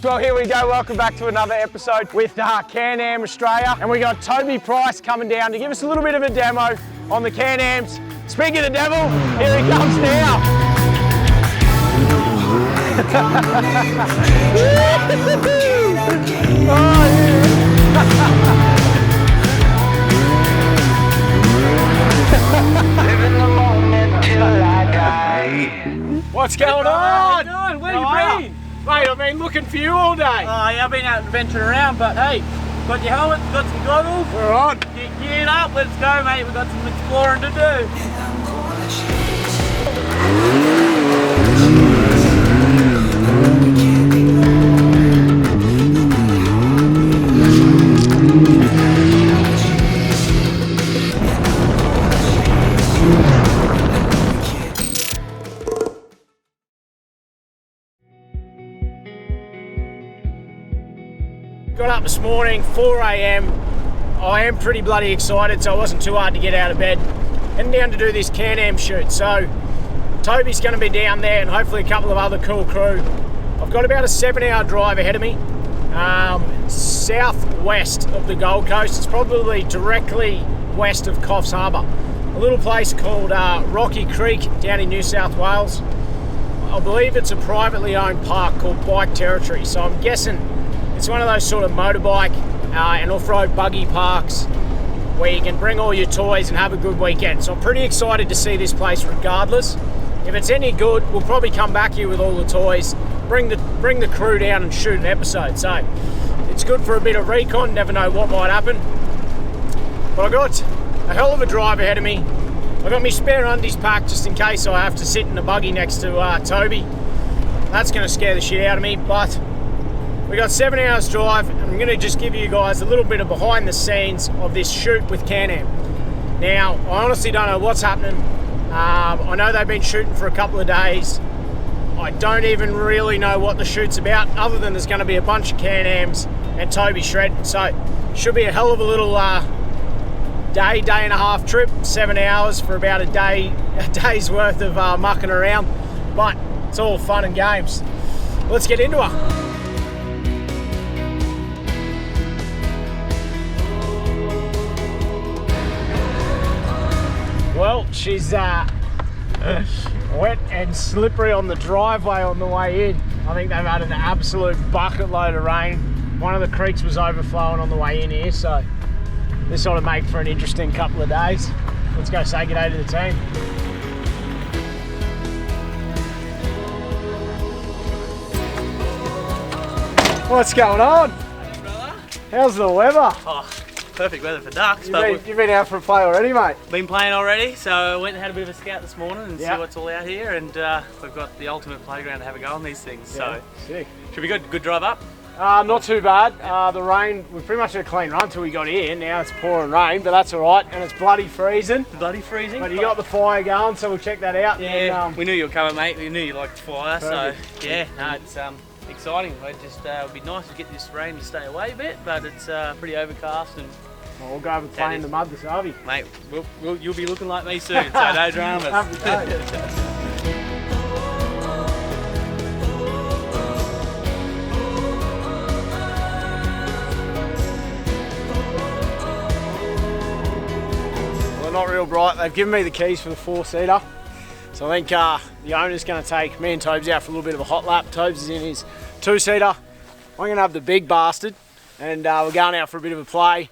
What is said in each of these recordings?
Well, here we go. Welcome back to another episode with Canam Australia. And we got Toby Price coming down to give us a little bit of a demo on the Canams. Speaking of the devil, here he comes now. Oh, yeah. What's going on? How you doing? Where you been? Mate, I've been looking for you all day. Oh yeah, I've been out adventuring around, but hey, got your helmet, got some goggles. We're on. Get geared up, let's go mate, we've got some exploring to do. Got up this morning, 4 AM. I am pretty bloody excited, so it wasn't too hard to get out of bed. Heading down to do this Canam shoot. So Toby's going to be down there and hopefully a couple of other cool crew. I've got about a 7-hour drive ahead of me. Southwest of the Gold Coast. It's probably directly west of Coffs Harbour. A little place called Rocky Creek down in New South Wales. I believe it's a privately owned park called Bike Territory. So I'm guessing it's one of those sort of motorbike and off-road buggy parks where you can bring all your toys and have a good weekend. So I'm pretty excited to see this place regardless. If it's any good, we'll probably come back here with all the toys, bring the crew down and shoot an episode. So it's good for a bit of recon, never know what might happen. But I got a hell of a drive ahead of me. I got my spare undies packed just in case I have to sit in the buggy next to Toby. That's gonna scare the shit out of me, but we got 7 hours drive, and I'm going to just give you guys a little bit of behind the scenes of this shoot with Canam. Now, I honestly don't know what's happening. I know they've been shooting for a couple of days. I don't even really know what the shoot's about, other than there's going to be a bunch of Canams and Toby shredding. So, should be a hell of a little day and a half trip, 7 hours for about a day's worth of mucking around. But it's all fun and games. Let's get into it. Well, she's wet and slippery on the driveway on the way in. I think they've had an absolute bucket load of rain. One of the creeks was overflowing on the way in here, so this ought to make for an interesting couple of days. Let's go say good day to the team. What's going on? Hey brother. How's the weather? Oh, perfect weather for ducks. You've been out for a play already, mate? Been playing already, so I went and had a bit of a scout this morning and Yep. see what's all out here, and we've got the ultimate playground to have a go on these things, so sick. should be good. Good drive up. Not too bad. The rain, we pretty much had a clean run till we got here. Now it's pouring rain, but that's all right, and it's bloody freezing. Bloody freezing. But you got the fire going, so we'll check that out. Yeah, And, we knew you were coming, mate. We knew you liked fire, Perfect. so yeah, no, it's exciting. It would be nice to get this rain to stay away a bit, but it's pretty overcast and. well, we'll go over play in the mud this Harvey. Mate, you'll be looking like me soon, so no dramas. Happy days. Well, not real bright. They've given me the keys for the 4-seater. So I think the owner's going to take me and Tobes out for a little bit of a hot lap. Tobes is in his 2-seater. I'm going to have the big bastard, and we're going out for a bit of a play.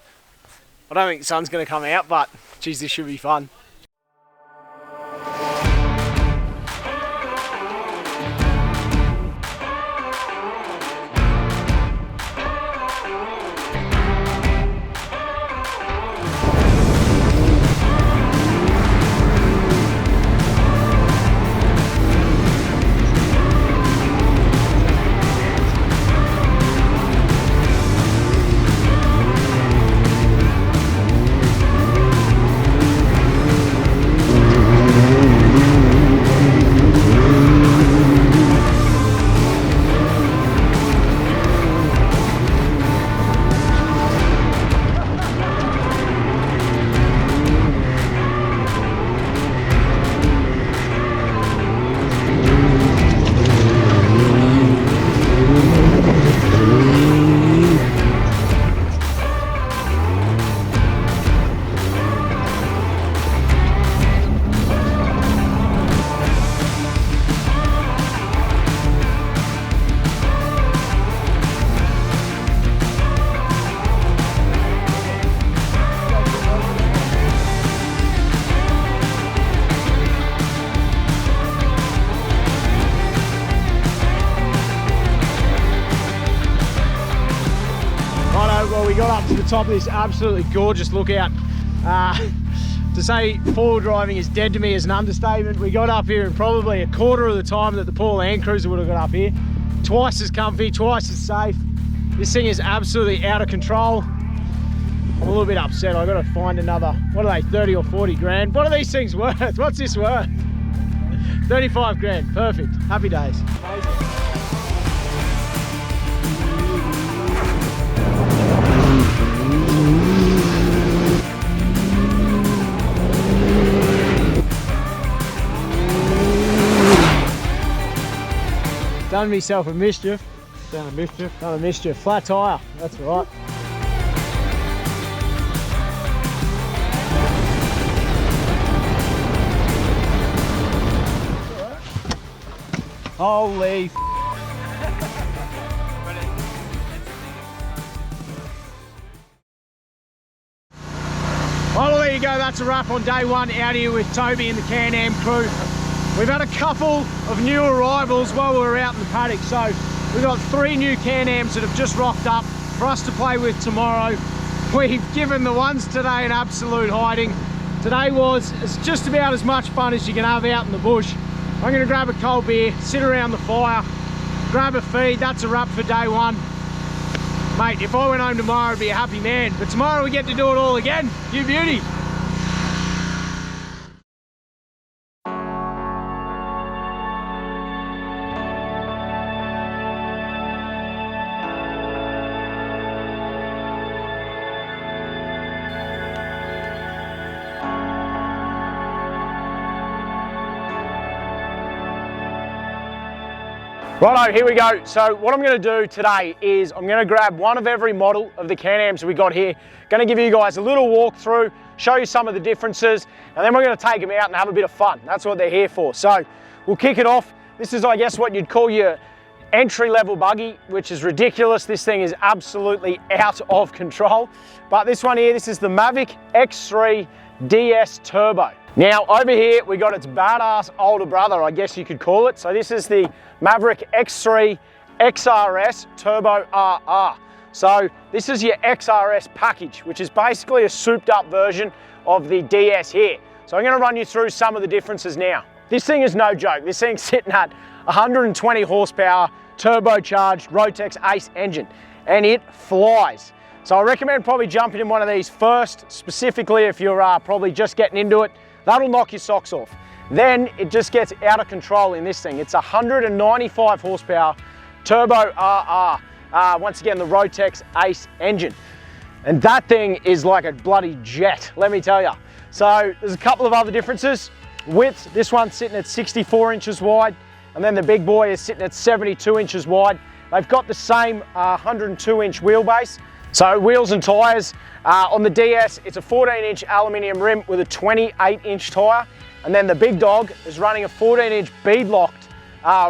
I don't think the sun's going to come out, but geez, this should be fun. got up to the top of this absolutely gorgeous lookout. To say four-wheel driving is dead to me is an understatement. We got up here in probably a quarter of the time that the poor Land Cruiser would have got up here. Twice as comfy, twice as safe. This thing is absolutely out of control. I'm a little bit upset. I've got to find another, what are they, 30 or 40 grand? What are these things worth? What's this worth? 35 grand, perfect. Happy days. Amazing. Done myself a mischief. Done a mischief. Done a mischief. Flat tyre, that's right. Holy f***. Well, there you go, that's a wrap on day one out here with Toby and the Canam crew. We've had a couple of new arrivals while we were out in the paddock, so we've got 3 new Canams that have just rocked up for us to play with tomorrow. We've given the ones today an absolute hiding. Today it's just about as much fun as you can have out in the bush. I'm going to grab a cold beer, sit around the fire, grab a feed. That's a wrap for day one. Mate, if I went home tomorrow, I'd be a happy man. But tomorrow we get to do it all again. You beauty. Righto, here we go. So what I'm going to do today is I'm going to grab one of every model of the Can-Ams we got here. Going to give you guys a little walkthrough, show you some of the differences, and then we're going to take them out and have a bit of fun. That's what they're here for. So we'll kick it off. This is, I guess, what you'd call your entry-level buggy, which is ridiculous. This thing is absolutely out of control. But this one here, this is the Maverick X3 DS Turbo. Now over here we got its badass older brother, I guess you could call it. So this is the Maverick X3 XRS Turbo RR. So this is your XRS package, which is basically a souped up version of the DS here. So I'm going to run you through some of the differences now. This thing is no joke. This thing's sitting at 120 horsepower, turbocharged Rotex Ace engine, and it flies. So I recommend probably jumping in one of these first, specifically if you're probably just getting into it. That'll knock your socks off. Then it just gets out of control in this thing. It's 195 horsepower, turbo RR. Once again, the Rotex Ace engine. And that thing is like a bloody jet, let me tell you. So there's a couple of other differences. Width, this one's sitting at 64 inches wide, and then the big boy is sitting at 72 inches wide. They've got the same 102 inch wheelbase. So wheels and tyres, on the DS, it's a 14-inch aluminium rim with a 28-inch tyre. And then the big dog is running a 14-inch bead-locked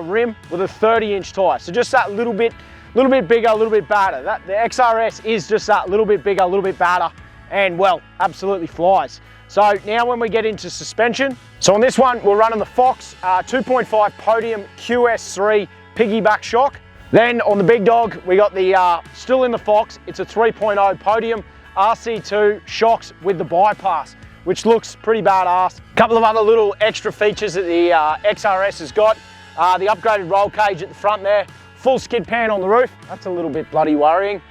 rim with a 30-inch tyre. So just that little bit bigger, a little bit badder. The XRS is just that little bit bigger, a little bit badder, and well, absolutely flies. So now when we get into suspension, so on this one, we're running the Fox 2.5 Podium QS3 piggyback shock. Then on the big dog, we got the, still in the Fox, it's a 3.0 Podium RC2 shocks with the bypass, which looks pretty badass. A couple of other little extra features that the XRS has got. The upgraded roll cage at the front there, full skid pan on the roof. That's a little bit bloody worrying.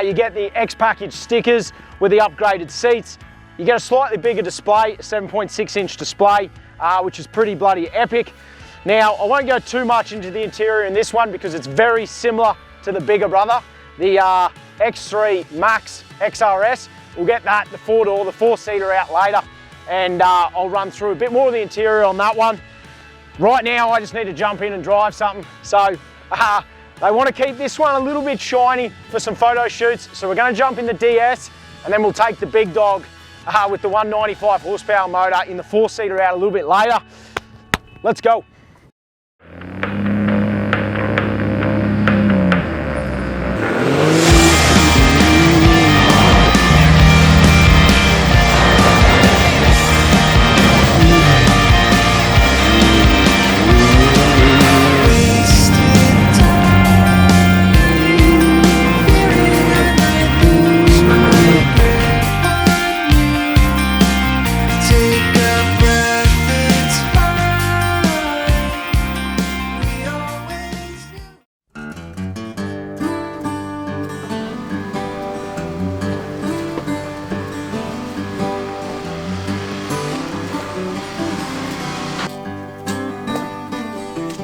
You get the X package stickers with the upgraded seats. You get a slightly bigger display, a 7.6 inch display, which is pretty bloody epic. Now, I won't go too much into the interior in this one because it's very similar to the bigger brother, the X3 Max XRS. We'll get that, the 4-door, the 4-seater out later, and I'll run through a bit more of the interior on that one. Right now, I just need to jump in and drive something. So they want to keep this one a little bit shiny for some photo shoots. So we're going to jump in the DS, and then we'll take the big dog with the 195 horsepower motor in the 4-seater out a little bit later. Let's go.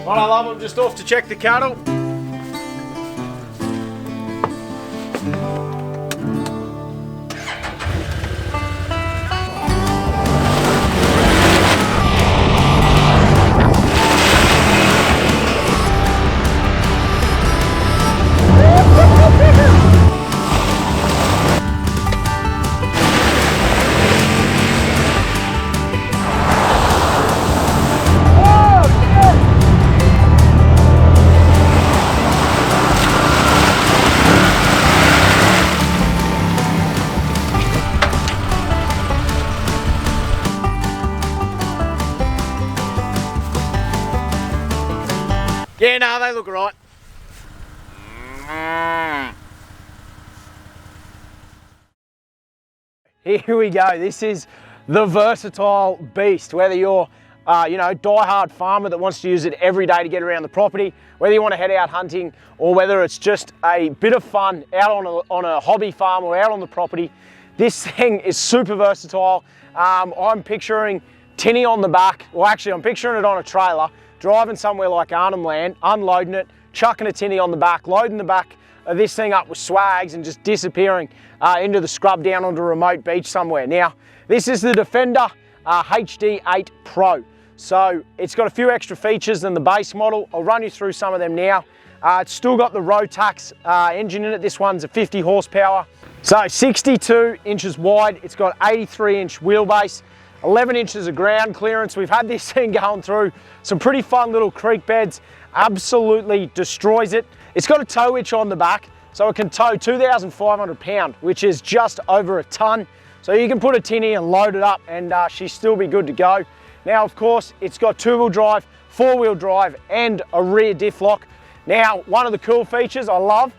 What I love, I'm just off to check the cattle. Yeah, no, they look right. Here we go. This is the versatile beast. Whether you're, die-hard farmer that wants to use it every day to get around the property, whether you want to head out hunting, or whether it's just a bit of fun out on a hobby farm or out on the property, this thing is super versatile. I'm picturing tinny on the back. Well, actually, I'm picturing it on a trailer, driving somewhere like Arnhem Land, unloading it, chucking a tinny on the back, loading the back of this thing up with swags and just disappearing into the scrub down onto a remote beach somewhere. Now, this is the Defender HD8 Pro. So it's got a few extra features than the base model. I'll run you through some of them now. It's still got the Rotax engine in it. This one's a 50 horsepower. So 62 inches wide. It's got 83-inch wheelbase. 11 inches of ground clearance. We've had this thing going through some pretty fun little creek beds. Absolutely destroys it. It's got a tow hitch on the back, so it can tow 2,500 pound, which is just over a ton. So you can put a tinny and load it up and she'll still be good to go. Now, of course, it's got two-wheel drive, four-wheel drive, and a rear diff lock. Now, one of the cool features I love,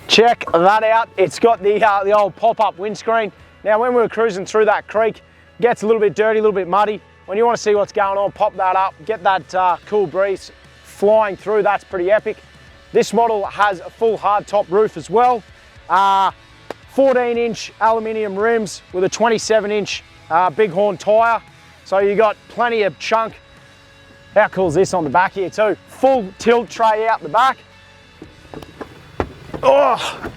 check that out. It's got the old pop-up windscreen. Now, when we were cruising through that creek, it gets a little bit dirty, a little bit muddy. When you want to see what's going on, pop that up, get that cool breeze flying through. That's pretty epic. This model has a full hardtop roof as well. 14-inch aluminium rims with a 27-inch bighorn tyre. So you got plenty of chunk. How cool is this on the back here too? Full tilt tray out the back. Oh!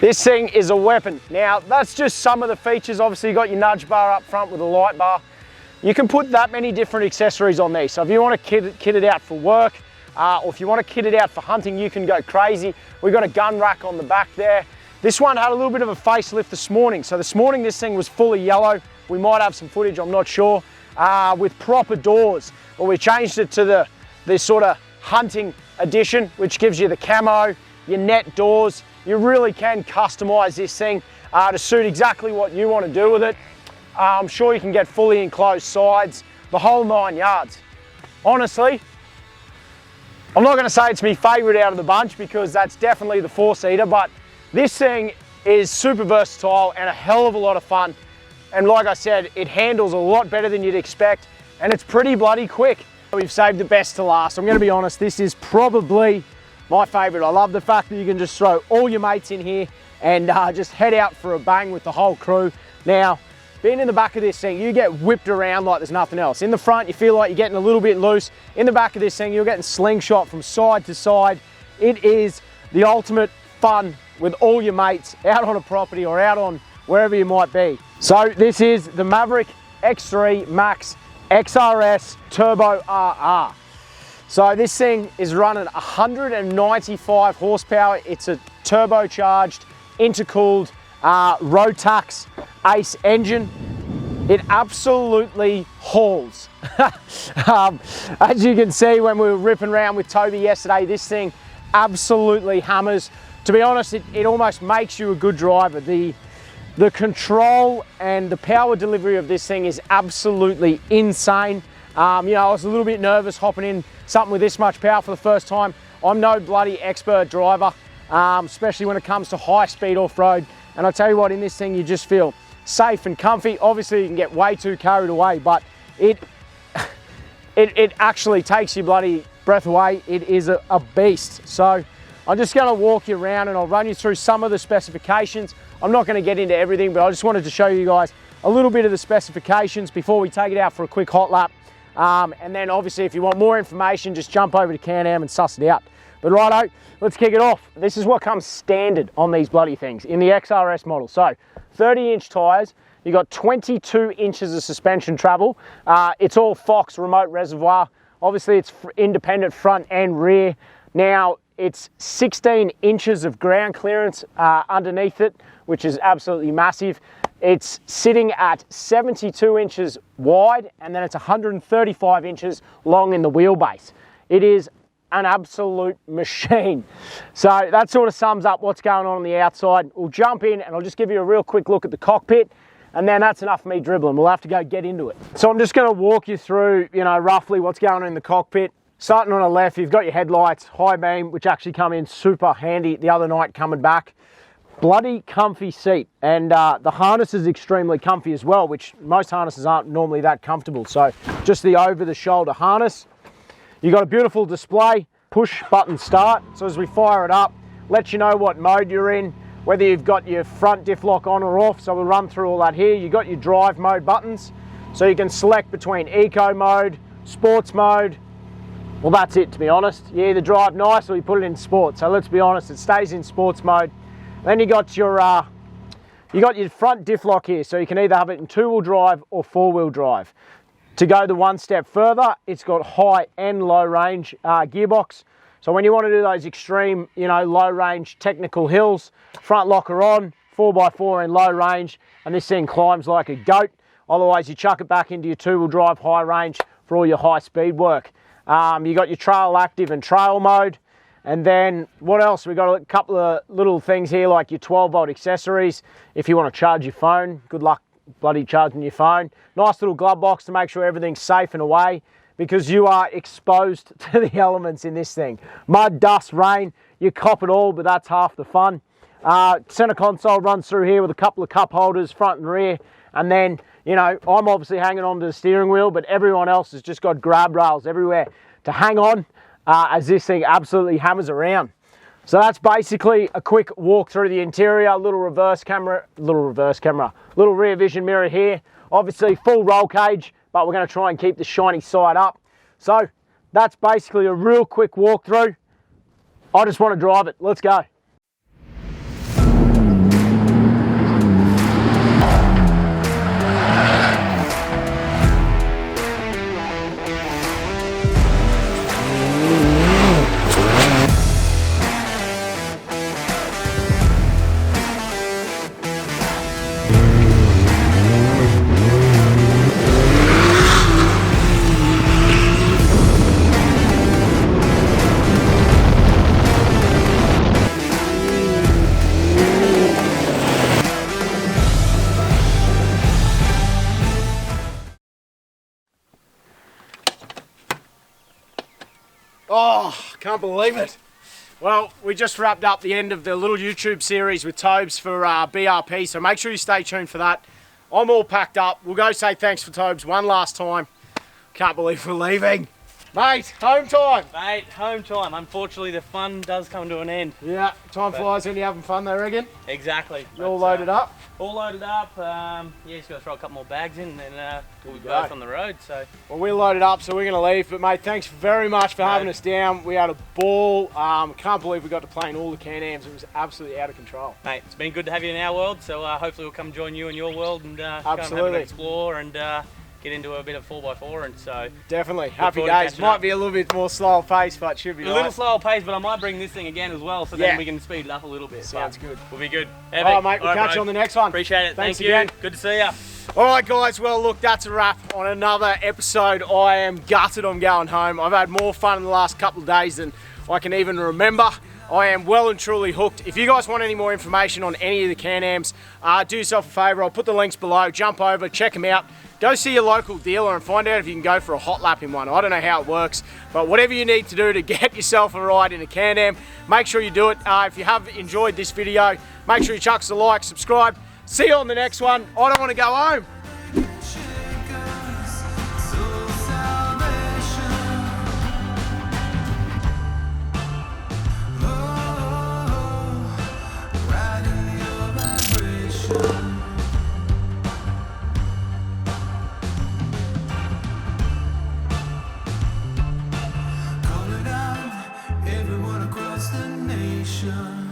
This thing is a weapon. Now, that's just some of the features. Obviously, you got your nudge bar up front with a light bar. You can put that many different accessories on these. So if you want to kit it out for work, or if you want to kit it out for hunting, you can go crazy. We've got a gun rack on the back there. This one had a little bit of a facelift this morning. So this morning, this thing was fully yellow. We might have some footage, I'm not sure, with proper doors. But we changed it to the sort of hunting edition, which gives you the camo, your net doors. You really can customize this thing to suit exactly what you want to do with it. I'm sure you can get fully enclosed sides, the whole 9 yards. Honestly, I'm not going to say it's my favorite out of the bunch because that's definitely the 4-seater, but this thing is super versatile and a hell of a lot of fun. And like I said, it handles a lot better than you'd expect, and it's pretty bloody quick. We've saved the best to last. I'm going to be honest, this is probably my favorite. I love the fact that you can just throw all your mates in here and just head out for a bang with the whole crew. Now, being in the back of this thing, you get whipped around like there's nothing else. In the front, you feel like you're getting a little bit loose. In the back of this thing, you're getting slingshot from side to side. It is the ultimate fun with all your mates out on a property or out on wherever you might be. So this is the Maverick X3 Max XRS Turbo RR. So this thing is running 195 horsepower. It's a turbocharged, intercooled Rotax Ace engine. It absolutely hauls. As you can see when we were ripping around with Toby yesterday, this thing absolutely hammers. To be honest, it almost makes you a good driver. The control and the power delivery of this thing is absolutely insane. I was a little bit nervous hopping in something with this much power for the first time. I'm no bloody expert driver, especially when it comes to high speed off-road. And I tell you what, in this thing, you just feel safe and comfy. Obviously, you can get way too carried away, but it actually takes your bloody breath away. It is a beast. So I'm just going to walk you around and I'll run you through some of the specifications. I'm not going to get into everything, but I just wanted to show you guys a little bit of the specifications before we take it out for a quick hot lap. And then obviously if you want more information, just jump over to Canam and suss it out. But righto, let's kick it off. This is what comes standard on these bloody things in the XRS model. So 30-inch tyres, you got 22 inches of suspension travel. It's all Fox remote reservoir. Obviously it's independent front and rear. Now it's 16 inches of ground clearance underneath it, which is absolutely massive. It's sitting at 72 inches wide, and then it's 135 inches long in the wheelbase. It is an absolute machine. So that sort of sums up what's going on the outside. We'll jump in and I'll just give you a real quick look at the cockpit, and then that's enough for me dribbling. We'll have to go get into it. So I'm just going to walk you through, roughly what's going on in the cockpit. Starting on the left, you've got your headlights, high beam, which actually come in super handy the other night coming back. Bloody comfy seat, and the harness is extremely comfy as well, which most harnesses aren't normally that comfortable. So just the over-the-shoulder harness. You've got a beautiful display, push button start. So as we fire it up, lets you know what mode you're in, whether you've got your front diff lock on or off. So we'll run through all that here. You've got your drive mode buttons. So you can select between eco mode, sports mode. Well, that's it, to be honest. You either drive nice or you put it in sport. So let's be honest, it stays in sports mode. Then you got your front diff lock here. So you can either have it in 2-wheel drive or 4-wheel drive. To go the one step further, it's got high and low range gearbox. So when you want to do those extreme, low range technical hills, front locker on, 4x4 in low range, and this thing climbs like a goat. Otherwise, you chuck it back into your 2-wheel drive high range for all your high speed work. You got your trail active and trail mode. And then what else? We've got a couple of little things here like your 12-volt accessories. If you want to charge your phone, good luck bloody charging your phone. Nice little glove box to make sure everything's safe and away, because you are exposed to the elements in this thing. Mud, dust, rain, you cop it all, but that's half the fun. Center console runs through here with a couple of cup holders, front and rear. And then, I'm obviously hanging on to the steering wheel, but everyone else has just got grab rails everywhere to hang on as this thing absolutely hammers around. So that's basically a quick walk through the interior, little rear vision mirror here. Obviously full roll cage, but we're going to try and keep the shiny side up. So that's basically a real quick walkthrough. I just want to drive it. Let's go. Oh, can't believe it. Well, we just wrapped up the end of the little YouTube series with Tobes for BRP, so make sure you stay tuned for that. I'm all packed up. We'll go say thanks for Tobes one last time. Can't believe we're leaving. Mate, home time. Mate, home time. Unfortunately, the fun does come to an end. Yeah, time flies when you're having fun, they reckon. Exactly. You all loaded up? All loaded up. Yeah, just got to throw a couple more bags in, and then we'll be both on the road. So. Well, we're loaded up, so we're going to leave. But mate, thanks very much for having us down. We had a ball. Can't believe we got to play in all the Canams. It was absolutely out of control. Mate, it's been good to have you in our world. So hopefully we'll come join you in your world and come have an explore and get into a bit of 4x4, and so definitely happy days. Might be a little bit more slow pace, but should be a little slower pace. But I might bring this thing again as well, so then we can speed it up a little bit. Sounds good. We'll be good. All right, mate. We'll catch you on the next one. Appreciate it. Thanks Thank again. You. Good to see you. All right, guys. Well, look, that's a wrap on another episode. I am gutted. I'm going home. I've had more fun in the last couple of days than I can even remember. I am well and truly hooked. If you guys want any more information on any of the Canams, do yourself a favour. I'll put the links below. Jump over, check them out. Go see your local dealer and find out if you can go for a hot lap in one. I don't know how it works, but whatever you need to do to get yourself a ride in a Can-Am, make sure you do it. If you have enjoyed this video, make sure you chuck us a like, subscribe. See you on the next one. I don't want to go home. nation.